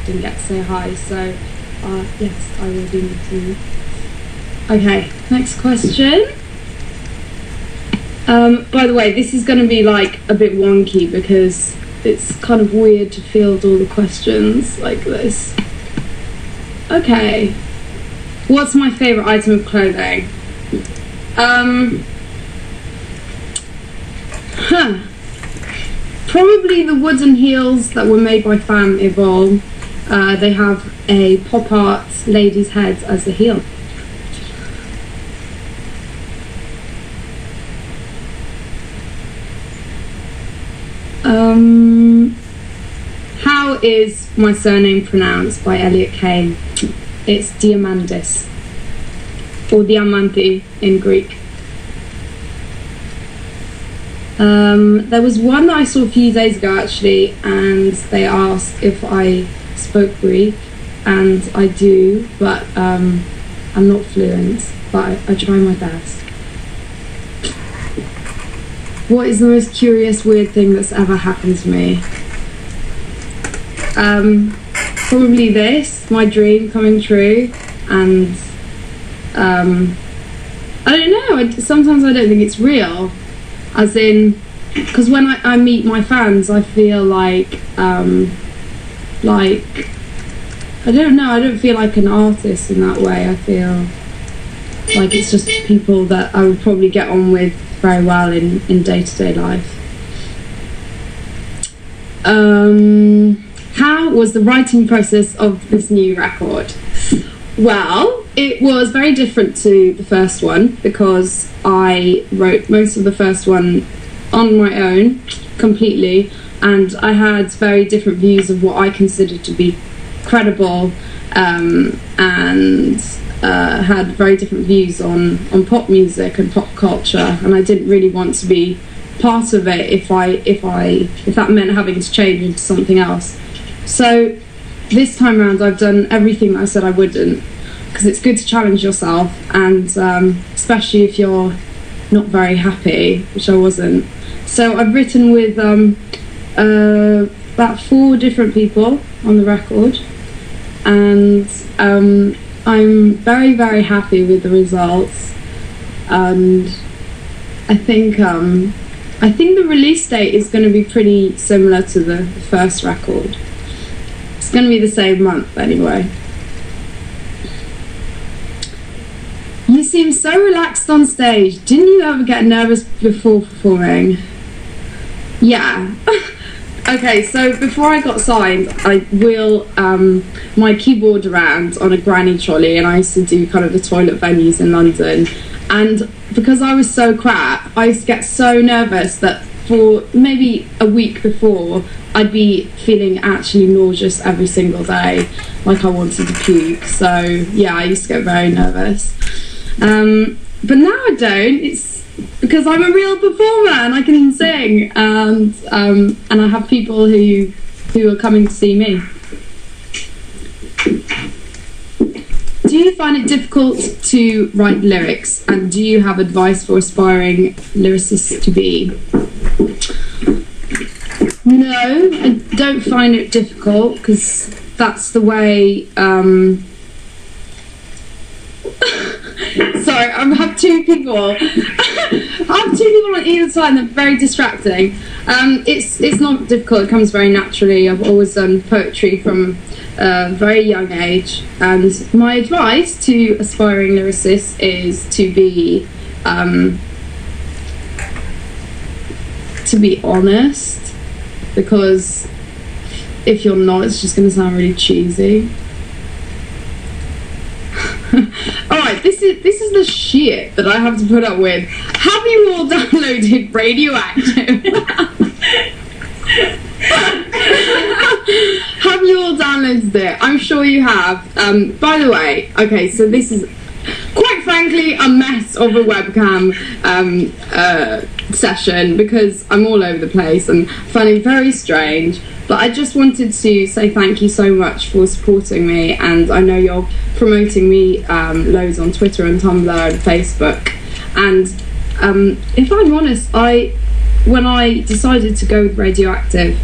often get to say hi, so yes, I will do need to meet. Okay, next question. By the way, this is going to be like a bit wonky because it's kind of weird to field all the questions like this. Okay, what's my favourite item of clothing? Probably the wooden heels that were made by Femme Evol. They have a pop art lady's head as the heel. How is my surname pronounced by Elliot Kane? It's Diamandis, or Diamanti in Greek. There was one that I saw a few days ago actually, and they asked if I spoke Greek, and I do, but I'm not fluent, but I try my best. What is the most curious, weird thing that's ever happened to me? Probably this, my dream coming true, and I don't know, sometimes I don't think it's real, as in, because when I meet my fans, I feel like, I don't know, I don't feel like an artist in that way. I feel like it's just people that I would probably get on with very well in day-to-day life. How was the writing process of this new record? Well, it was very different to the first one because I wrote most of the first one on my own completely, and I had very different views of what I considered to be credible, and had very different views on pop music and pop culture, and I didn't really want to be part of it if that meant having to change into something else. So this time around I've done everything that I said I wouldn't, because it's good to challenge yourself, and especially if you're not very happy, which I wasn't. So I've written with about 4 different people on the record, and I'm very, very happy with the results, and I think the release date is going to be pretty similar to the first record. It's going to be the same month anyway. You seem so relaxed on stage. Didn't you ever get nervous before performing? Yeah. Okay, so before I got signed, I wheel my keyboard around on a granny trolley, and I used to do kind of the toilet venues in London. And because I was so crap, I used to get so nervous that for maybe a week before, I'd be feeling actually nauseous every single day, like I wanted to puke. So yeah, I used to get very nervous. But now I don't. It's because I'm a real performer and I can sing, and I have people who are coming to see me. Do you find it difficult to write lyrics, and do you have advice for aspiring lyricists to be? No, I don't find it difficult, because that's the way. Sorry, I have 2 people. I have 2 people on either side, and they're very distracting. It's not difficult. It comes very naturally. I've always done poetry from a very young age, and my advice to aspiring lyricists is to be honest, because if you're not, it's just going to sound really cheesy. Alright, this is the shit that I have to put up with. Have you all downloaded Radioactive? Have you all downloaded it? I'm sure you have. By the way, okay, so this is quite frankly a mess of a webcam session, because I'm all over the place and finding it very strange. But I just wanted to say thank you so much for supporting me, and I know you're promoting me loads on Twitter and Tumblr and Facebook. And if I'm honest, when I decided to go with Radioactive,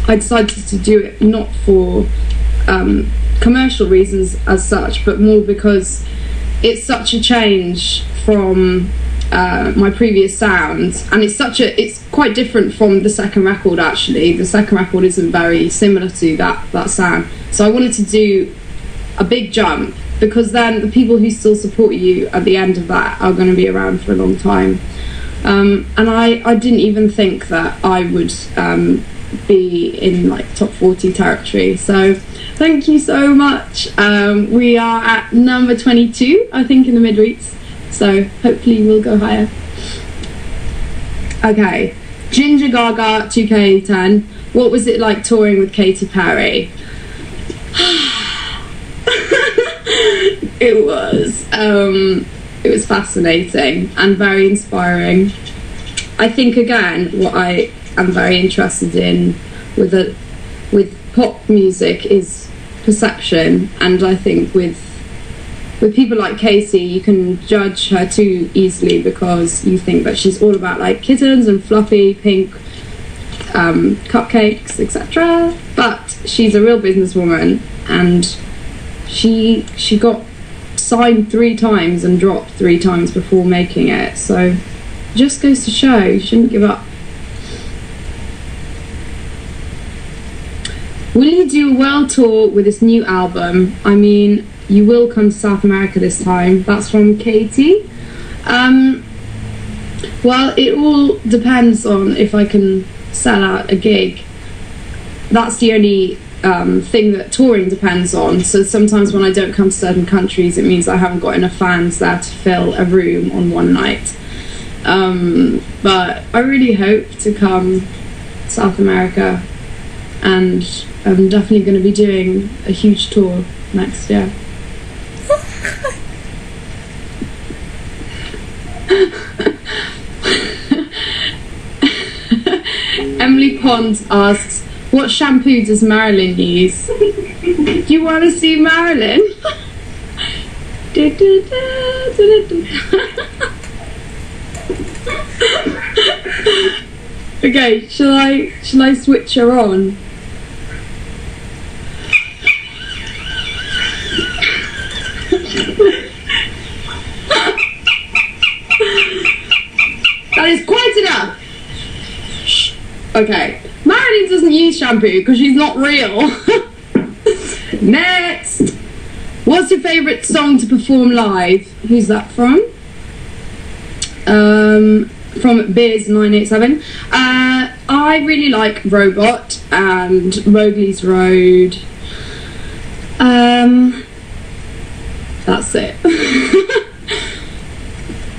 I decided to do it not for commercial reasons as such, but more because it's such a change from my previous sound, and it's quite different from the second record. Actually, the second record isn't very similar to that sound, so I wanted to do a big jump, because then the people who still support you at the end of that are going to be around for a long time. And I didn't even think that I would be in like top 40 territory, so thank you so much. We are at number 22, I think, in the midweeks, so hopefully we'll go higher. Okay, Ginger Gaga 2K10. What was it like touring with Katy Perry? It was fascinating and very inspiring. I think, again, what I am very interested in with pop music is perception, and I think with people like Katy, you can judge her too easily because you think that she's all about like kittens and fluffy pink cupcakes, etc. But she's a real businesswoman, and she got signed 3 times and dropped 3 times before making it, so it just goes to show you shouldn't give up. Will you do a world tour with this new album? I mean, you will come to South America this time. That's from Katie. Well, it all depends on if I can sell out a gig. That's the only thing that touring depends on. So sometimes when I don't come to certain countries, it means I haven't got enough fans there to fill a room on one night. But I really hope to come to South America, and I'm definitely going to be doing a huge tour next year. Emily Pond asks, what shampoo does Marilyn use? Do you want to see Marilyn? Okay, shall I switch her on? That is quite enough. Shh. Okay, Marilyn doesn't use shampoo because she's not real. Next, what's your favourite song to perform live? Who's that from? From Biz987. I really like Robot and Mowgli's Road. That's it.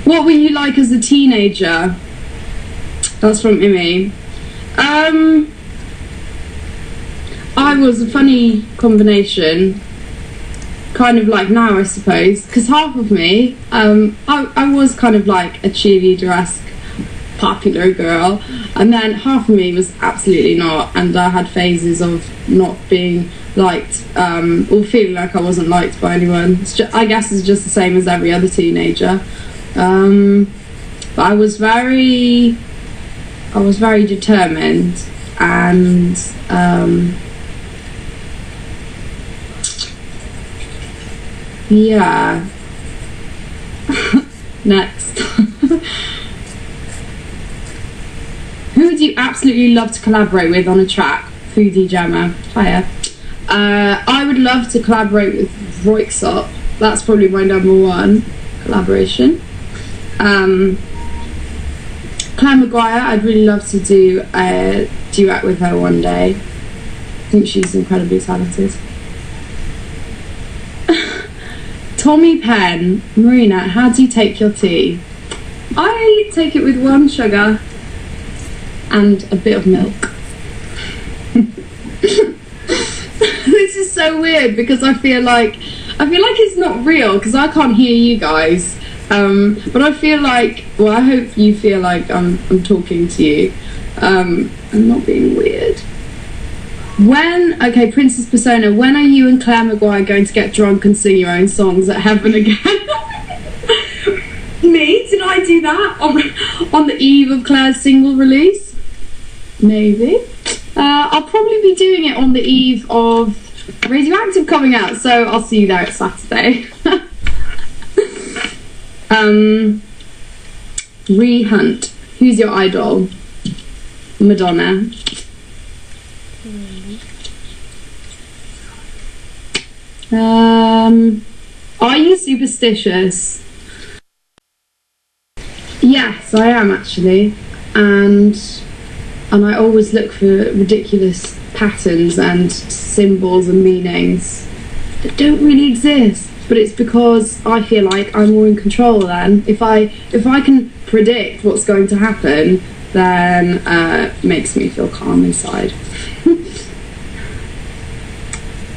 What were you like as a teenager? That's from Imi. I was a funny combination, kind of like now, I suppose, because half of me, I was kind of like a cheerleader-esque popular girl, and then half of me was absolutely not, and I had phases of not being liked, or feeling like I wasn't liked by anyone. I guess it's just the same as every other teenager. But I was very determined, and yeah. Next. Who would you absolutely love to collaborate with on a track? Foodie Gemma. Hiya. I would love to collaborate with Roixop. That's probably my #1 collaboration. Claire Maguire, I'd really love to do a duet with her one day. I think she's incredibly talented. Tommy Penn, Marina, how do you take your tea? I take it with 1 sugar and a bit of milk. This is so weird because I feel like it's not real because I can't hear you guys. But I feel like, well, I hope you feel like I'm talking to you. I'm not being weird. Okay, Princess Persona, when are you and Claire Maguire going to get drunk and sing your own songs at Heaven again? Me? Did I do that on the eve of Claire's single release? Maybe. I'll probably be doing it on the eve of Radioactive coming out, so I'll see you there at Saturday. Hunt. Who's your idol? Madonna. Are you superstitious? Yes, I am actually, and I always look for ridiculous patterns and symbols and meanings that don't really exist. But it's because I feel like I'm more in control then. If I can predict what's going to happen, then it makes me feel calm inside.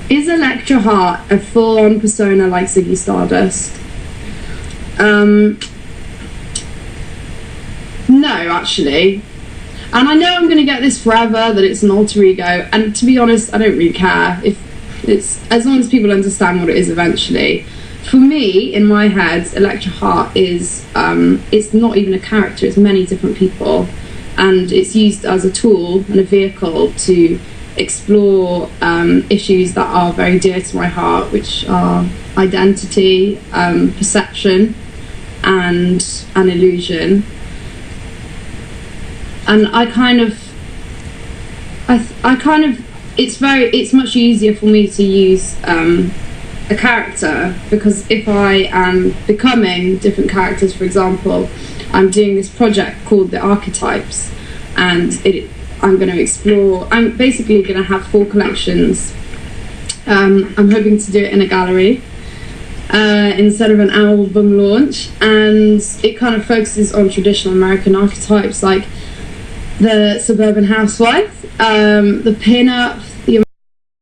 Is Electra Hart a full-on persona like Ziggy Stardust? No, actually. And I know I'm going to get this forever, that it's an alter ego, and to be honest, I don't really care. If it's, as long as people understand what it is eventually. For me, in my head, Electra Hart is, it's not even a character, it's many different people. And it's used as a tool and a vehicle to explore issues that are very dear to my heart, which are identity, perception, and an illusion. And it's much easier for me to use a character, because if I am becoming different characters, for example, I'm doing this project called The Archetypes, and I'm going to explore, I'm basically going to have 4 collections. I'm hoping to do it in a gallery instead of an album launch, and it kind of focuses on traditional American archetypes like the suburban housewife, the pin-up,